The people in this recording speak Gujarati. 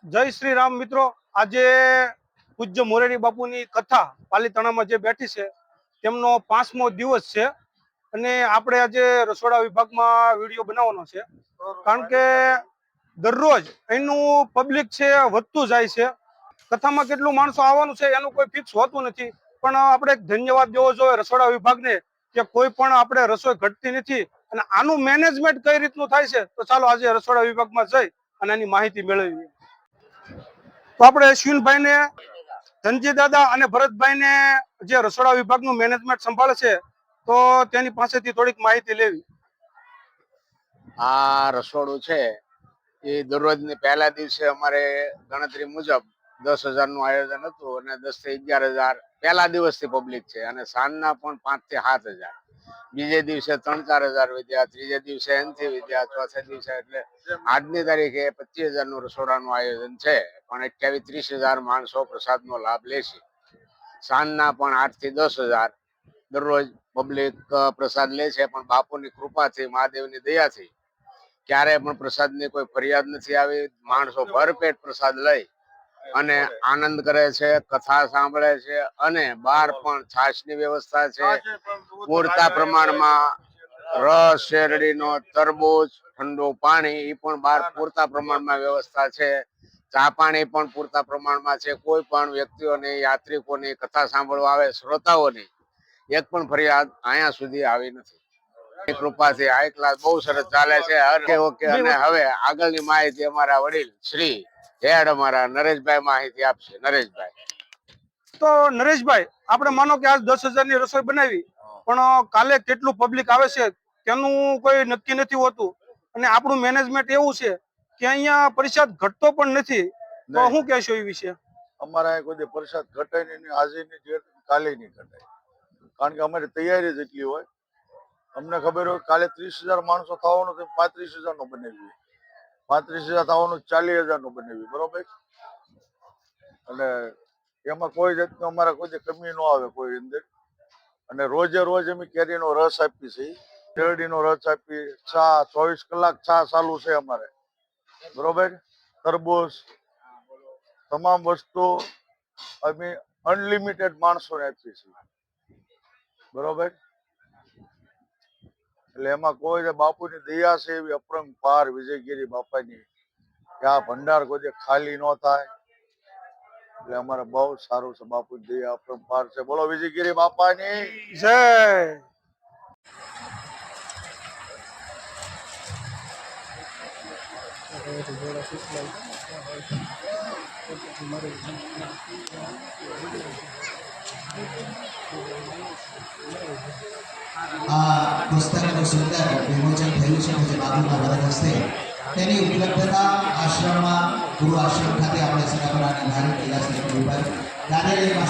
જય શ્રી રામ મિત્રો। આજે પૂજ્ય મોરેરી બાપુની કથા પાલીતાણામાં જે બેઠી છે તેમનો 5મો દિવસ છે અને આપણે આજે રસોડા વિભાગમાં વિડીયો બનાવવાનો છે, કારણ કે દરરોજ અહીંનું પબ્લિક છે વધતું જાય છે। કથામાં કેટલું માણસો આવવાનું છે એનું કોઈ ફિક્સ હોતું નથી, પણ આપણે એક ધન્યવાદ દેવો જોઈએ રસોડા વિભાગને કે કોઈ પણ આપણે રસોઈ ઘટતી નથી અને આનું મેનેજમેન્ટ કઈ રીતનું થાય છે। તો ચાલો આજે રસોડા વિભાગમાં જઈ અને એની માહિતી મેળવીએ। તો આપણે અશ્વિનભાઈ ને, ધનજી દાદા અને ભરતભાઈ ને જે રસોડા વિભાગનું મેનેજમેન્ટ સંભાળે છે તો તેની પાસેથી થોડીક માહિતી લેવી। આ રસોડું છે એ દરરોજની પહેલા દિવસે અમારે ગણતરી મુજબ 10,000 નું આયોજન હતું અને 10 થી 11,000 પહેલા દિવસથી પબ્લિક છે અને સાંજના પણ 5 થી 7,000, બીજે દિવસે 3-4,000 વિદ્યા, ત્રીજે દિવસે 80 વિદ્યા, ચોથે દિવસે એટલે આજની તારીખે 25,000 નું રસોડાનું આયોજન છે, પણ 28-30,000 માણસો પ્રસાદનો લાભ લે છે। સાંજના પણ 8 થી 10,000 દરરોજ પબ્લિક પ્રસાદ લે છે, પણ બાપુની કૃપાથી, મહાદેવની દયાથી ક્યારે પણ પ્રસાદની કોઈ ફરિયાદ નથી આવી। માણસો ભરપેટ પ્રસાદ લઈ અને આનંદ કરે છે, કથા સાંભળે છે અને બહાર પણ છાશની વ્યવસ્થા છે, પૂરતા પ્રમાણમાં રસ, શેરડીનો, તરબૂચ, ઠંડુ પાણી એ પણ બહાર પૂરતા પ્રમાણમાં વ્યવસ્થા છે। ચા પાણી પણ પૂરતા પ્રમાણમાં છે। કોઈ પણ વ્યક્તિઓની, યાત્રિકોની, કથા સાંભળવા આવે શ્રોતાઓની એક પણ ફરિયાદ અહીંયા સુધી આવી નથી। કૃપાથી હાઈ ક્લાસ બહુ સરસ ચાલે છે। ઓકે અને હવે આગળની માહિતી અમારા વડીલ શ્રી હેડ અમારા નરેશભાઈ માહિતી આપશે। નરેશભાઈ। તો નરેશભાઈ, આપણે માનો કે આજ 10,000 ની રસોઈ બનાવી, પણ કાલે કેટલું પબ્લિક આવે છે તેનું કોઈ નક્કી નથી હોતું અને આપણું મેનેજમેન્ટ એવું છે કે અહીંયા પ્રસાદ ઘટતો પણ નથી, તો શું કહેશો એ વિશે? અમારા કોઈ પ્રસાદ ઘટે નહીં, હાજરીની કાલે નહીં ઘટાય, કારણ કે અમારી તૈયારી જ એટલી હોય। અમને ખબર હોય કાલે 30,000 માણસો થવાનું, 35,000 નું બનાવીએ, 35,000 થવાનું 40,000 નું બનાવીએ, બરોબર। અને એમાં કોઈ જાતનું અમારે કોઈ કમી ન આવે કોઈ અંદર। અને રોજે રોજ અમે કેરીનો રસ આપીએ છીએ, શેરડીનો રસ આપીએ, ચા 24 કલાક ચા ચાલુ છે અમારે, બરોબર। તરબૂચ, તમામ વસ્તુ અમે અનલિમિટેડ માણસોને આપીએ છીએ, બરોબર। એટલે એમાં કોઈ બાપુની દયા છે એવી અપરંપાર વિજયગીરી બાપાની કે આ ભંડાર કોઈ ખાલી ન થાય। એટલે અમારે બહુ સારું છે, બાપુની દયા અપરંપાર છે। બોલો વિજયગીરી બાપાની જય। આ પુસ્તકનું સુંદર વિમોચન થયું છે જે બાબુના વરદ હસ્તે, તેની ઉપલબ્ધતા આશ્રમમાં ગુરુ આશ્રમ ખાતે આપણે સરાપરાની ધાર્મિક વિલાસ ઉપર દાદાજીમાં